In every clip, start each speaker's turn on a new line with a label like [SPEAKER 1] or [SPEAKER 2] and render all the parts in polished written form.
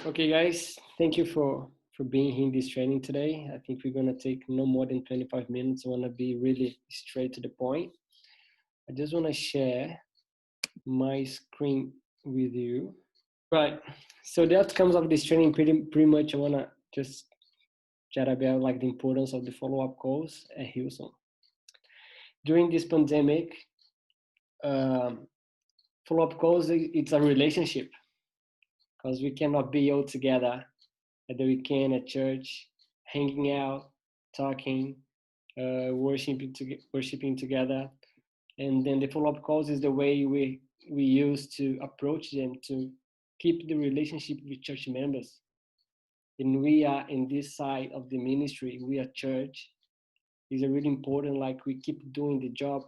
[SPEAKER 1] Okay, guys, thank you for being here in this training today. I think we're gonna take no more than 25 minutes. I wanna be really straight to the point. I just wanna share my screen with you. Right. So the outcomes of this training, pretty much, I wanna just chat about like the importance of the follow-up calls at Hillsong during this pandemic. Um, Follow-up calls, it's a relationship because we cannot be all together at the weekend at church, hanging out, talking, worshiping together. And then the follow-up calls is the way we use to approach them to keep the relationship with church members. And we are in this side of the ministry, we are church. Is a really important, like we keep doing the job,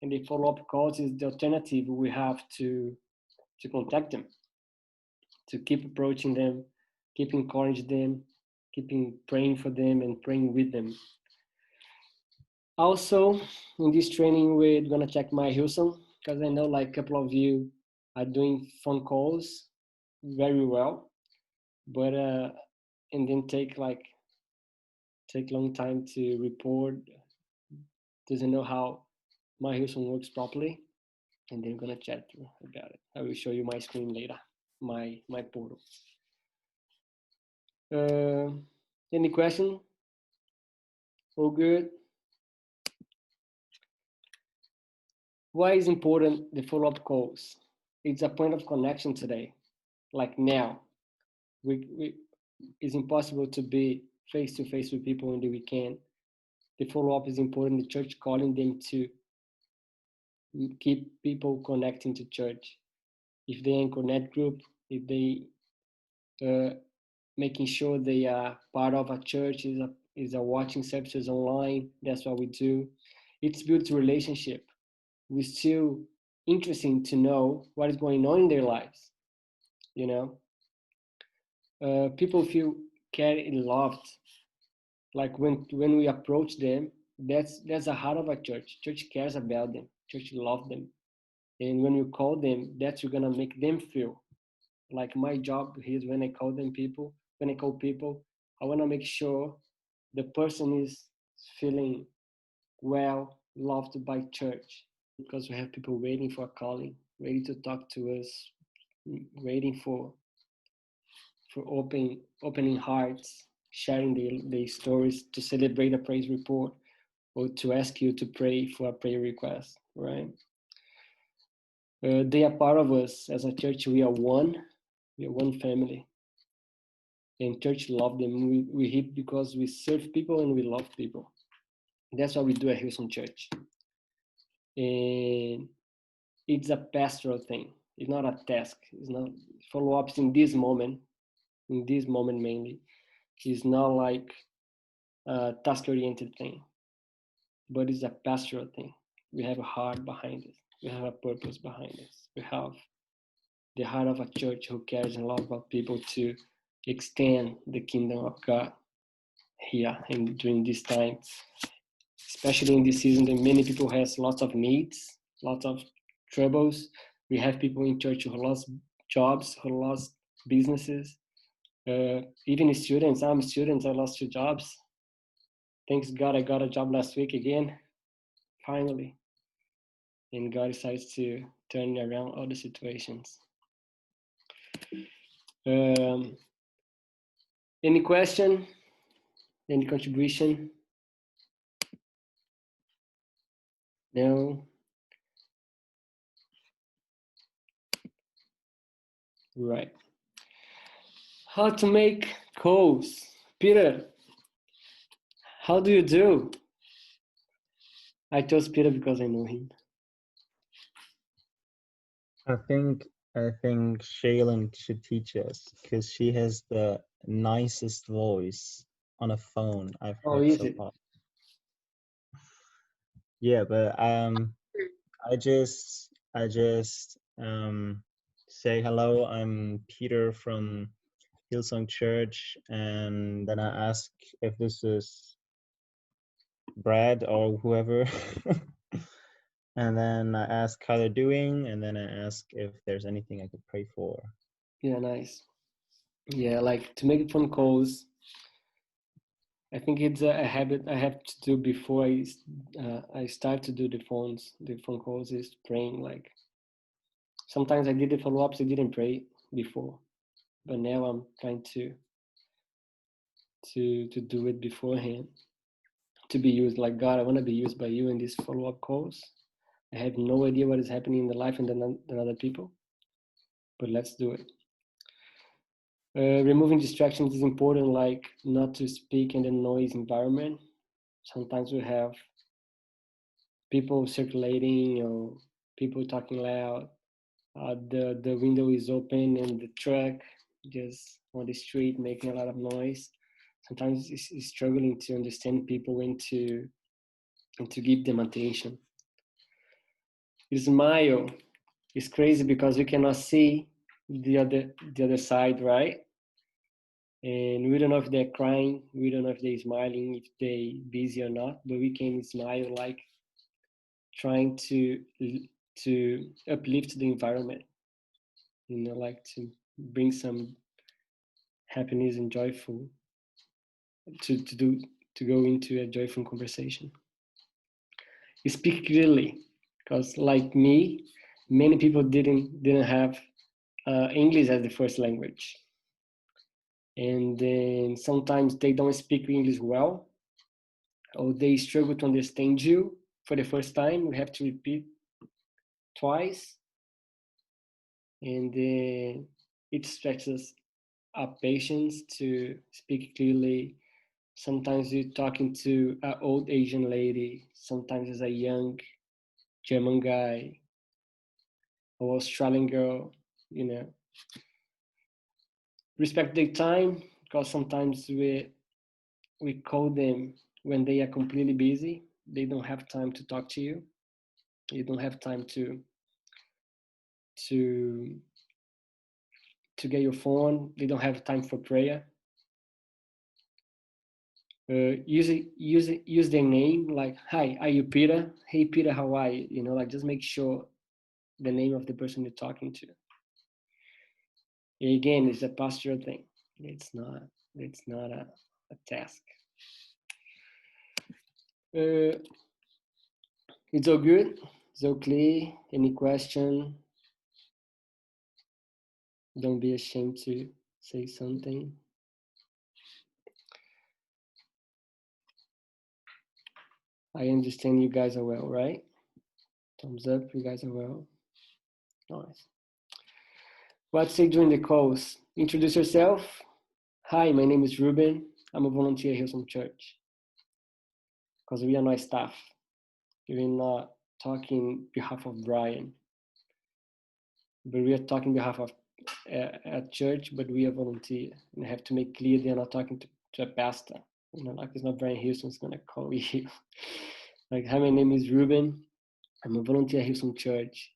[SPEAKER 1] and the follow-up calls is the alternative we have to contact them, to keep approaching them, keep encouraging them, keeping praying for them and praying with them. Also, in this training, we're gonna check my Hillsong because I know like a couple of you are doing phone calls very well, but and then take long time to report. Doesn't know how my Hillsong works properly, and then we're gonna chat about it. I will show you my screen later, my portal. Uh, any question? All good? Why is important the follow-up calls? It's a point of connection today. Like now, we it's impossible to be face to face with people in the weekend. The follow-up is important. The church calling them to keep people connecting to church. If they in connect group, if they uh, making sure they are part of a church, is a watching services online. That's what we do. It's built relationship. We're still interesting to know what is going on in their lives. You know, people feel cared and loved. Like when we approach them, that's the heart of a church. Church cares about them. Church love them. And when you call them, that's you're gonna make them feel. Like my job is when I call them people, when I call people, I wanna make sure the person is feeling well, loved by church. Because we have people waiting for a calling, waiting to talk to us, waiting for opening hearts, sharing their stories, to celebrate a praise report, or to ask you to pray for a prayer request, right? They are part of us as a church. We are one. We are one family, and church love them. We hip because we serve people and we love people. That's what we do at Hillsong Church, and it's a pastoral thing. It's not a task. It's not follow-ups in this moment. In this moment mainly, it's not like a task-oriented thing, but it's a pastoral thing. We have a heart behind it. We have a purpose behind it. We have the heart of a church who cares and loves about people to extend the kingdom of God here and during this time, especially in this season that many people has lots of needs, lots of troubles. We have people in church who lost jobs, who lost businesses, even students. I'm a student, I lost 2 jobs. Thanks God I got a job last week again, finally. And God decides to turn around all the situations. Um, any question? Any contribution? No? Right. How to make calls. Peter, how do you do? I chose Peter because I know him.
[SPEAKER 2] I think I think Shaylin should teach us because she has the nicest voice on a phone I've
[SPEAKER 1] Oh,
[SPEAKER 2] heard
[SPEAKER 1] is
[SPEAKER 2] so
[SPEAKER 1] it?
[SPEAKER 2] far. Yeah, but I just say hello. I'm Peter from Hillsong Church, and then I ask if this is Brad or whoever. And then I ask how they're doing, and then I ask if there's anything I could pray for.
[SPEAKER 1] Yeah, nice. Yeah, like to make phone calls. I think it's a habit I have to do before I start to do the phone calls is praying. Like sometimes I did the follow ups, I didn't pray before, but now I'm trying to do it beforehand, to be used. Like God, I want to be used by you in these follow up calls. I have no idea what is happening in the life and than other people, but let's do it. Removing distractions is important, like not to speak in the noise environment. Sometimes we have people circulating or people talking loud. The window is open and the truck just on the street making a lot of noise. Sometimes it's struggling to understand people and to give them attention. The smile is crazy because we cannot see the other side, right? And we don't know if they're crying, we don't know if they're smiling, if they're busy or not, but we can smile like trying to uplift the environment, like to bring some happiness and joyful to go into a joyful conversation. Speak clearly, because like me, many people didn't have English as the first language, and then sometimes they don't speak English well, or they struggle to understand you for the first time. We have to repeat twice, and then it stretches our patience to speak clearly. Sometimes you're talking to an old Asian lady, sometimes it's a young German guy or Australian girl, you know. Respect their time, because sometimes we call them when they are completely busy. They don't have time to talk to you. You don't have time to to get your phone. They don't have time for prayer. Use their name, like, hi, are you Peter? Hey Peter, how are you? Like, just make sure the name of the person you're talking to. Again, it's a pastoral thing. It's not a task. uh, it's all good, it's all clear. Any question? Don't be ashamed to say something. I understand you guys are well, right? Thumbs up, you guys are well. Nice. What say during the calls? Introduce yourself. Hi, my name is Ruben. I'm a volunteer here from church. Because we are not staff. We're not talking behalf of Brian, but we are talking behalf of at church, but we are volunteer. And I have to make clear they're not talking to a pastor. Like it's not Brian Houston's gonna call you. Like, hi, my name is Ruben. I'm a volunteer here from church.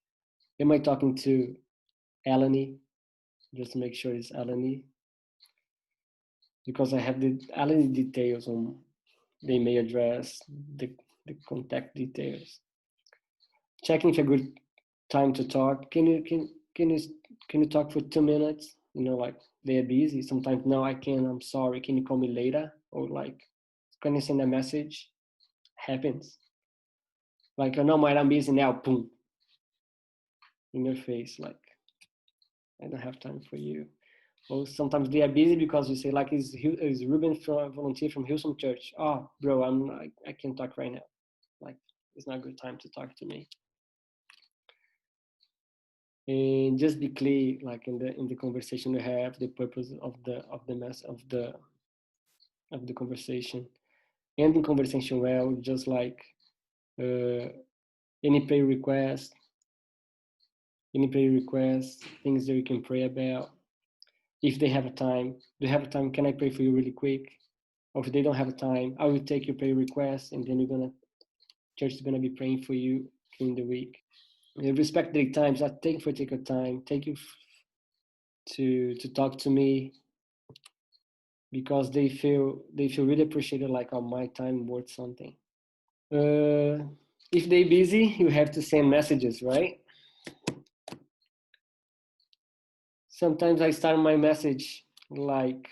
[SPEAKER 1] Am I talking to Eleni? Just to make sure it's Eleni. Because I have the Eleni details on the email address, the contact details. Checking if a good time to talk. Can you talk for 2 minutes? Like they're busy. Sometimes, no, I can't. I'm sorry. Can you call me later? Or like, can you send a message? Happens. Like, oh no, mate, I'm busy now. Boom, in your face. Like, I don't have time for you. Or sometimes they are busy because you say, like, is Ruben from a volunteer from Hillsong Church? Oh, bro, I can't talk right now. Like, it's not a good time to talk to me. And just be clear, like in the conversation we have, the purpose of the mess of the conversation, ending conversation well, just like uh, any prayer request, things that we can pray about. If they have a time, do you have a time? Can I pray for you really quick? Or if they don't have a time, I will take your prayer request, and then church is gonna be praying for you in the week. Respect the times. I take your time. Take you to talk to me, because they feel really appreciated, like, oh, my time worth something. If they're busy, you have to send messages, right? Sometimes I start my message like,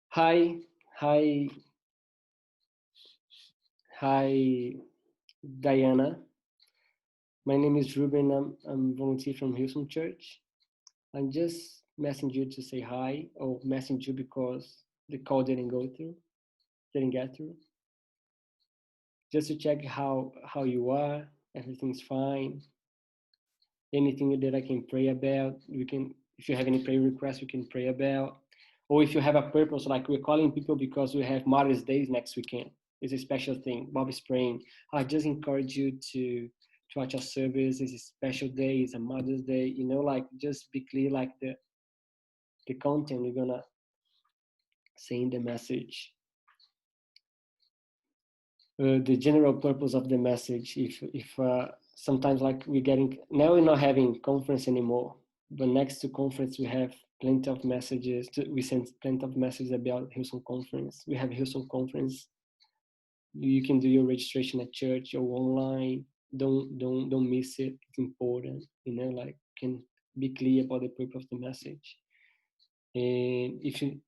[SPEAKER 1] hi, hi, hi, Diana. My name is Ruben. I'm volunteer from Houston Church. I'm just messaging you to say hi, or messaging you because the call didn't get through. Just to check how you are, everything's fine. Anything that I can pray about, we can. If you have any prayer requests, we can pray about. Or if you have a purpose, like we're calling people because we have Mother's Day next weekend. It's a special thing. Bob is praying. I just encourage you to watch our service. It's a special day. It's a Mother's Day. Like just be clear, like the content we're gonna say in the message. The general purpose of the message. If sometimes like we're not having conference anymore, but next to conference we have plenty of messages. We send plenty of messages about Hillsong conference. We have Hillsong conference. You can do your registration at church or online. Don't miss it. It's important. Like can be clear about the purpose of the message. And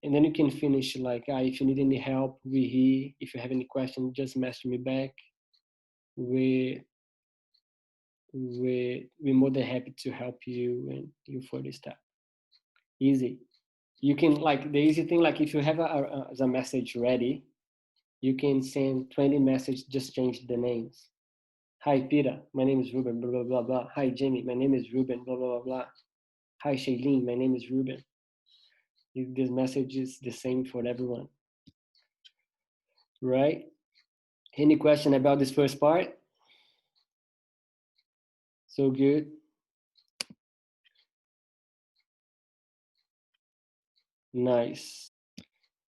[SPEAKER 1] then you can finish like, if you need any help, we're here. If you have any question, just message me back. we we're more than happy to help you and you further step. Easy. You can, like, the easy thing, like if you have a message ready, you can send 20 messages, just change the names. Hi Peter, my name is Ruben, blah blah blah blah. Hi Jamie, my name is Ruben, blah blah blah blah. Hi Shailene, my name is Ruben. This message is the same for everyone, right? Any question about this first part? So good. Nice.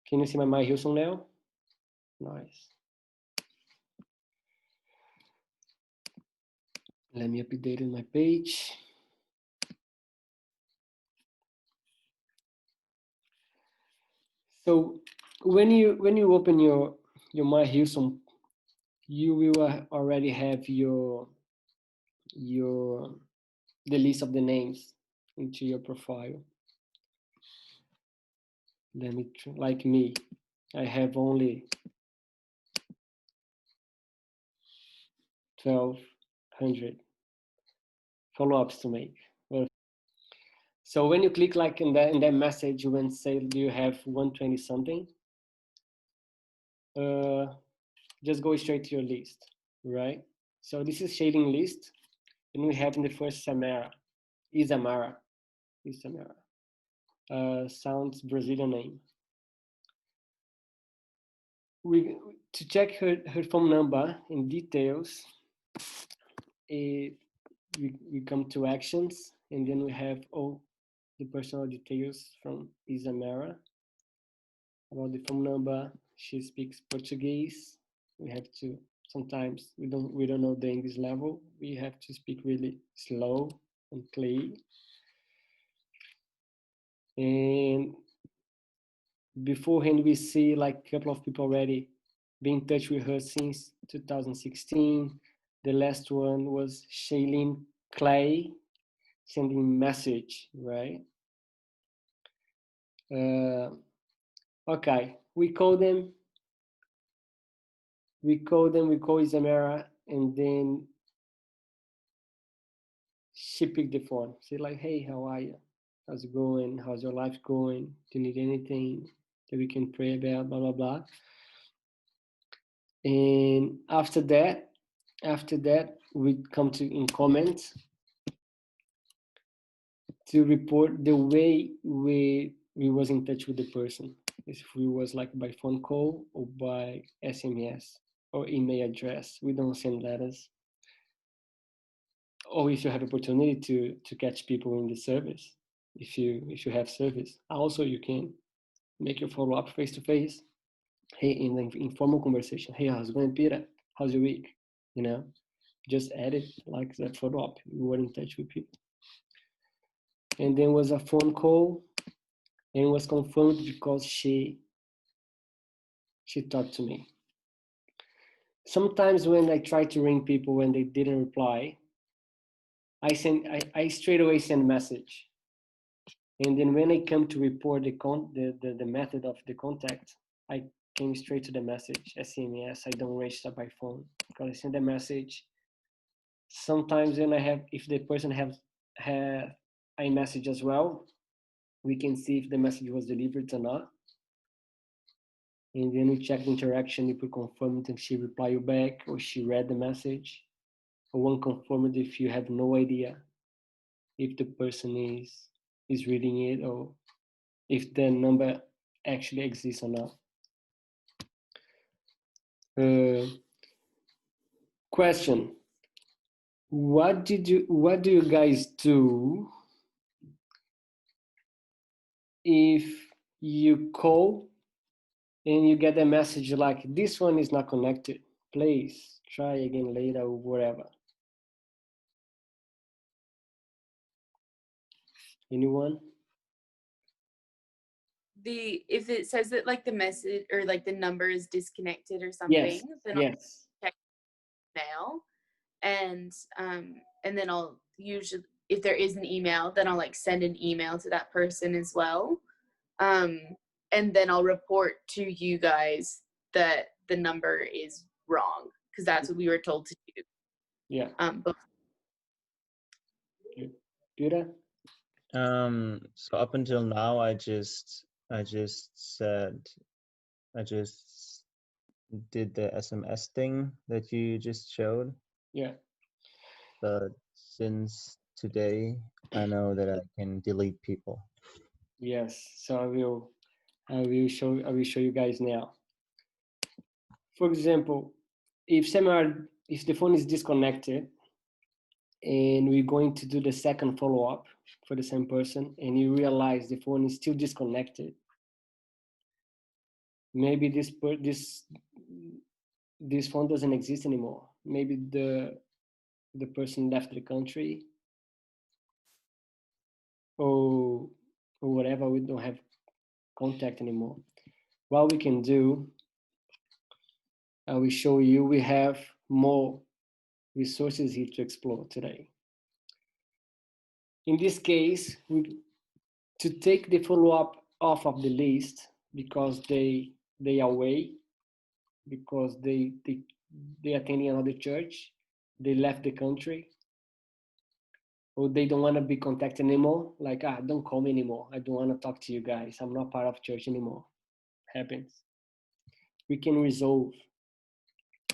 [SPEAKER 1] Can you see my Hillsong now? Nice. Let me update my page. So when you open your My Hillsong, you will already have your the list of the names into your profile. Let me like me, I have only 1,200 follow-ups to make. So when you click like in that message, when say do you have 120 something, just go straight to your list, right? So this is shading list, and we have in the first Isamara. Sounds Brazilian name. To check her phone number in details, we come to actions, and then we have all the personal details from Isamara. About the phone number, she speaks Portuguese. We have to, sometimes we don't know the English level. We have to speak really slow and clear. And beforehand, we see like a couple of people already been in touch with her since 2016. The last one was Shailene Clay sending message, right? Okay, we call Isamara, and then she picked the phone. She's like, hey, how are you? How's it going? How's your life going? Do you need anything that we can pray about? Blah, blah, blah. And after that, we come to in comments to report the way we was in touch with the person. If we was like by phone call or by SMS or email address. We don't send letters. Or if you have opportunity to catch people in the service, if you have service, also you can make your follow up face to face. Hey, in the informal conversation. Hey, how's it going, Peter? How's your week? Just add it like that follow up. You were in touch with people. And then was a phone call, and was confirmed because she talked to me. Sometimes when I try to ring people when they didn't reply, I straight away send a message. And then when I come to report the method of the contact, I came straight to the message, SMS. I don't register by phone because I send a message. Sometimes when I have, if the person have a message as well, we can see if the message was delivered or not. And then we check the interaction if we confirm it and she reply you back or she read the message. Or unconfirmed if you have no idea if the person is reading it or if the number actually exists or not. Question: what do you guys do if you call and you get a message like this one is not connected, please try again later or whatever? Anyone?
[SPEAKER 3] If it says that like the message or like the number is disconnected or something,
[SPEAKER 1] Yes.
[SPEAKER 3] then
[SPEAKER 1] Yes.
[SPEAKER 3] I'll check mail, and then I'll usually, if there is an email, then I'll like send an email to that person as well, and then I'll report to you guys that the number is wrong because that's what we were told to do.
[SPEAKER 1] Yeah.
[SPEAKER 3] But
[SPEAKER 1] Peter?
[SPEAKER 2] So up until now, I just did the SMS thing that you just showed.
[SPEAKER 1] Yeah.
[SPEAKER 2] But since today, I know that I can delete people.
[SPEAKER 1] Yes. So I will show you guys now. For example, if the phone is disconnected and we're going to do the second follow-up for the same person and you realize the phone is still disconnected, maybe this phone doesn't exist anymore. Maybe the person left the country or whatever. We don't have contact anymore. What we can do, I will show you. We have more resources here to explore today. In this case, to take the follow-up off of the list because they are away, because they attending another church, they left the country, or they don't want to be contacted anymore. Like, don't call me anymore. I don't want to talk to you guys. I'm not part of church anymore. Happens. We can resolve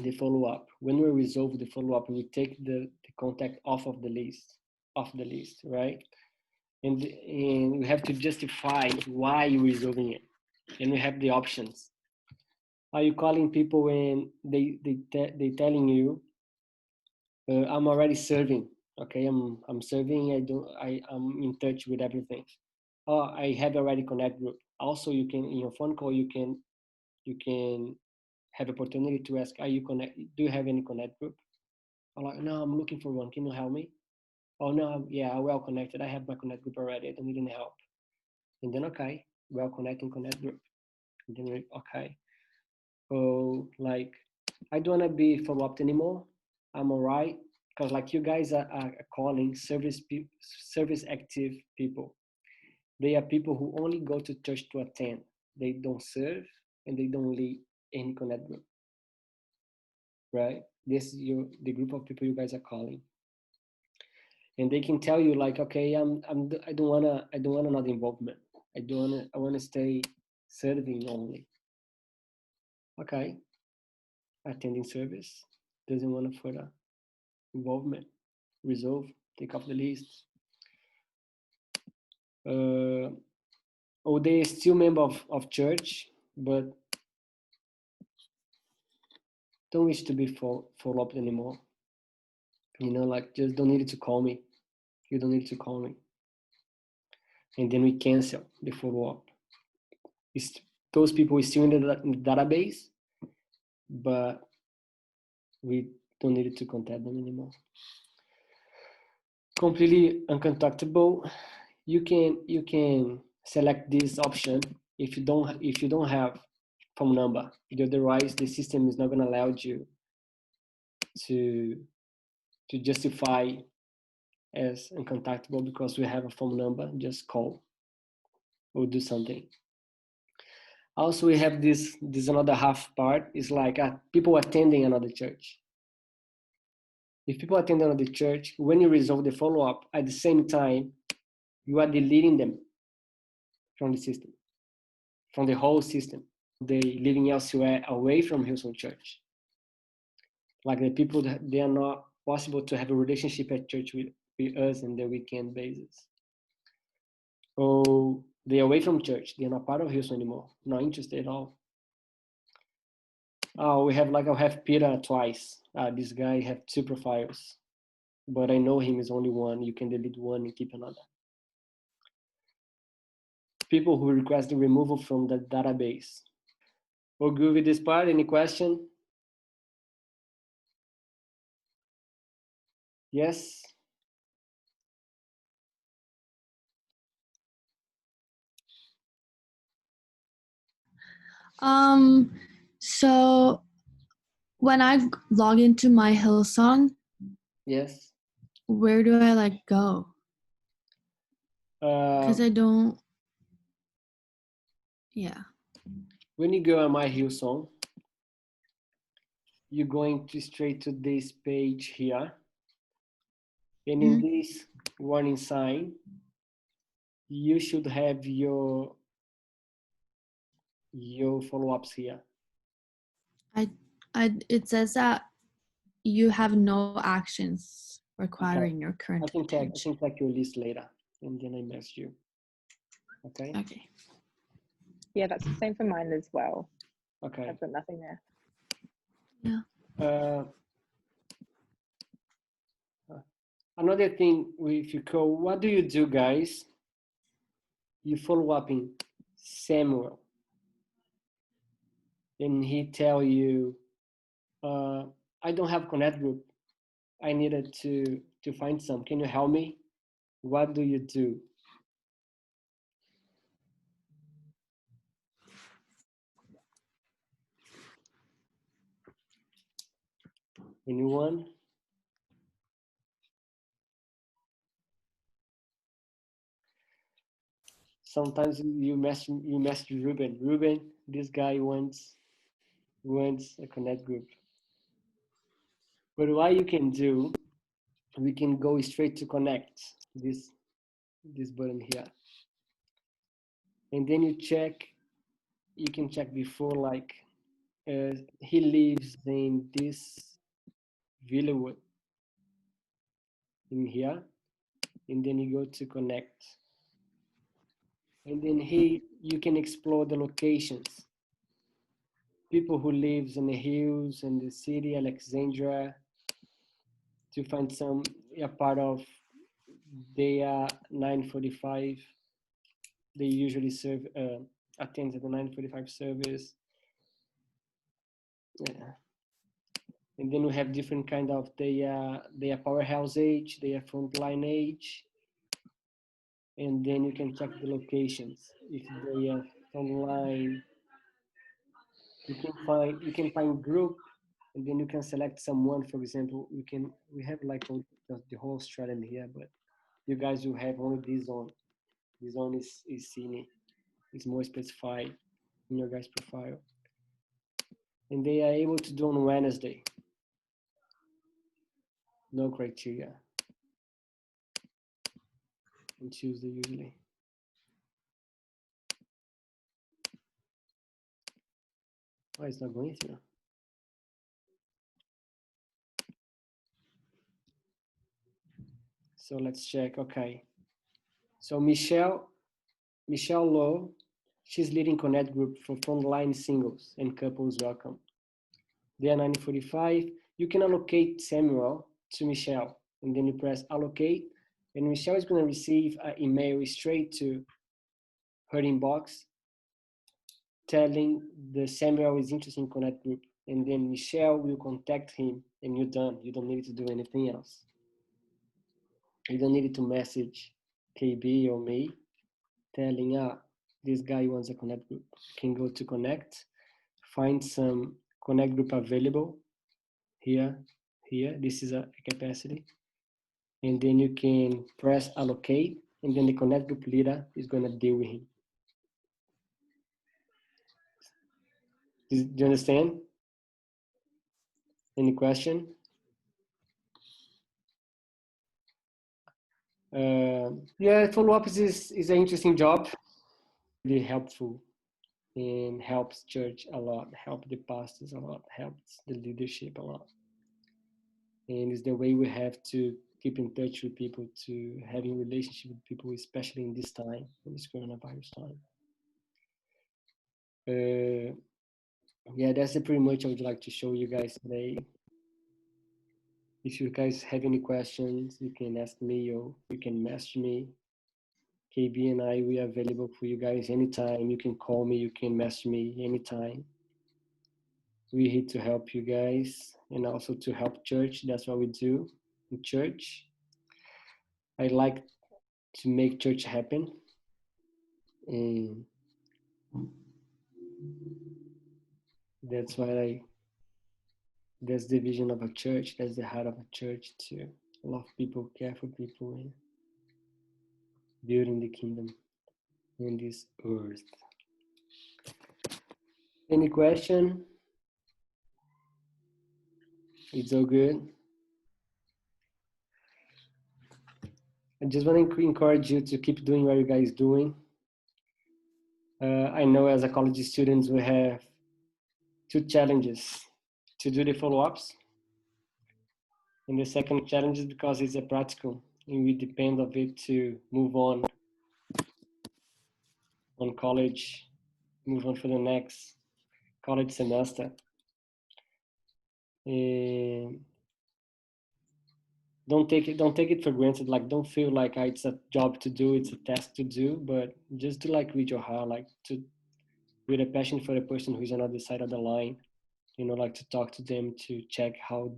[SPEAKER 1] the follow-up. When we resolve the follow-up, we take the contact off of the list, right? And we have to justify why you're resolving it. And we have the options. Are you calling people when they telling you, I'm already serving? Okay, I'm serving. I'm in touch with everything. Oh, I have already connect group. Also, you can in your phone call you can have opportunity to ask, are you connect? Do you have any connect group? I'm like, no, I'm looking for one. Can you help me? Oh no, yeah, I'm well connected. I have my connect group already. I don't need any help. And then okay, well connecting connect group. And then okay. Oh, like I don't wanna be follow up anymore. I'm alright. Because like you guys are calling service active people. They are people who only go to church to attend. They don't serve and they don't lead any connect group. Right? This is the group of people you guys are calling. And they can tell you like, okay, I don't wanna another involvement. I wanna stay serving only. Okay. Attending service, doesn't want further involvement, resolve, take off the list. Or they still member of church, but don't wish to be follow up anymore. Like just don't need to call me. You don't need to call me. And then we cancel the follow up. Those people are still in the database, but we don't need to contact them anymore. Completely uncontactable. You can select this option if you don't have phone number. Otherwise, the system is not going to allow you to justify as uncontactable because we have a phone number. Just call. or do something. Also, we have this another half part is like people attending another church. If people attend another church, when you resolve the follow-up, at the same time, you are deleting them from the system, from the whole system. They living elsewhere away from Hillsong Church. Like the people that they are not possible to have a relationship at church with us on the weekend basis. Or they're away from church. They're not part of Hillsong anymore. Not interested at all. Oh, I'll have Peter twice. This guy have 2 profiles, but I know him is only one. You can delete one and keep another. People who request the removal from the database. We're good with this part. Any question? Yes?
[SPEAKER 4] So when I log into my Hillsong,
[SPEAKER 1] Yes.
[SPEAKER 4] where do I like go? Because I don't. Yeah.
[SPEAKER 1] When you go on my Hillsong, you're going to straight to this page here. And in this warning sign, you should have your follow-ups here.
[SPEAKER 4] It says that you have no actions requiring your current attention.
[SPEAKER 1] I can check your list later, and then I message you. Okay.
[SPEAKER 4] Okay.
[SPEAKER 5] Yeah, that's the same for mine as well.
[SPEAKER 1] Okay.
[SPEAKER 5] I've got nothing there.
[SPEAKER 4] Yeah.
[SPEAKER 1] Another thing, if you go, what do you do, guys? You follow up in Samuel, and he tell you, I don't have connect group. I needed to find some. Can you help me? What do you do? Anyone? Sometimes you message Ruben. Ruben, this guy wants a connect group. But what you can do, we can go straight to connect, this button here. And then you can check before, like he lives in this Villawood in here, and then you go to connect. And then you can explore the locations. People who lives in the hills in the city, Alexandria, to find some part of their 9:45. They usually attend to the 9:45 service. Yeah. And then we have different kind of their powerhouse age, their frontline age, and then you can check the locations. If they are online, you can find group, and then you can select someone. For example, we have like the whole Australian here, but you guys will have only this zone. This zone is seen. It's more specified in your guys' profile, and they are able to do on Wednesday. No criteria. On Tuesday usually. Why it's not going through? So let's check. Okay. So Michelle Lowe, she's leading Connect group for frontline singles and couples welcome. They are 9:45. You can allocate Samuel to Michelle, and then you press allocate, and Michelle is going to receive an email straight to her inbox telling the Samuel is interested in Connect group, and then Michelle will contact him, and you're done. You don't need to do anything else. You don't need to message KB or me telling, this guy wants a connect group. You can go to connect, find some connect group available here. This is a capacity. And then you can press allocate, and then the connect group leader is going to deal with him. Do you understand? Any question? Yeah, follow-ups is an interesting job. Really helpful and helps church a lot, help the pastors a lot, helps the leadership a lot. And it's the way we have to keep in touch with people, to having relationship with people, especially in this time, in this coronavirus time. Yeah, that's pretty much I would like to show you guys today. If you guys have any questions, you can ask me or you can message me. KB and I, we are available for you guys anytime. You can call me, you can message me anytime. We're here to help you guys and also to help church. That's what we do in church. I like to make church happen. And that's why that's the vision of a church. That's the heart of a church, to love people, care for people, and building the kingdom on this earth. Any question? It's all good. I just want to encourage you to keep doing what you guys doing. I know as a college students, we have two challenges: to do the follow-ups, and the second challenge is because it's a practical, and we depend on it to move on college, move on for the next college semester. And don't take it for granted. Like, don't feel like it's a job to do, it's a task to do, but just to like read your heart, like to with a passion for the person who's on the other side of the line, like to talk to them, to check how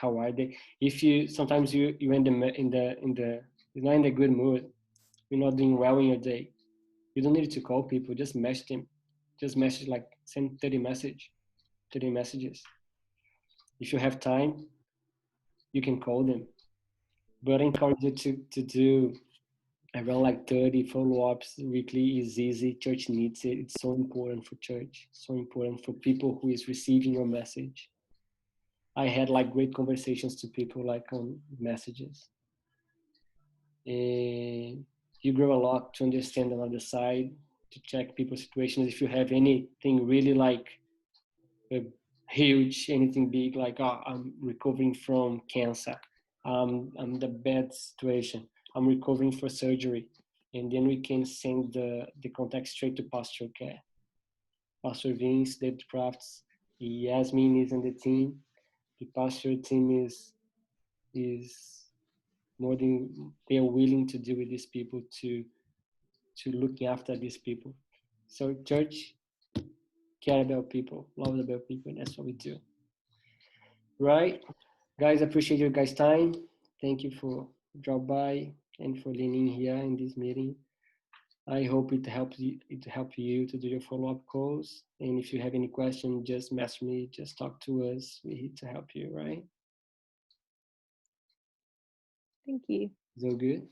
[SPEAKER 1] are they. If you sometimes you're in the you're not in the good mood, you're not doing well in your day, you don't need to call people, just message them, just message, like send 30 messages. If you have time, you can call them, but I encourage you to do around like 30 follow-ups weekly. Is easy. Church needs it. It's so important for church, so important for people who is receiving your message. I had like great conversations to people like on messages, and you grow a lot to understand another side, to check people's situations. If you have anything really like huge, anything big, like I'm recovering from cancer, I'm the bad situation, I'm recovering for surgery, and then we can send the contact straight to pastoral care. Pastor Vince, David Crafts, Yasmin is in the team. The pastoral team is more than, they are willing to deal with these people, to looking after these people. So church, care about people, love about people, and that's what we do. Right? Guys, appreciate your guys' time. Thank you for drop by and for leaning here in this meeting. I hope it helps you to do your follow-up calls. And if you have any questions, just message me, just talk to us. We're here to help you, right?
[SPEAKER 5] Thank you.
[SPEAKER 1] Is all good?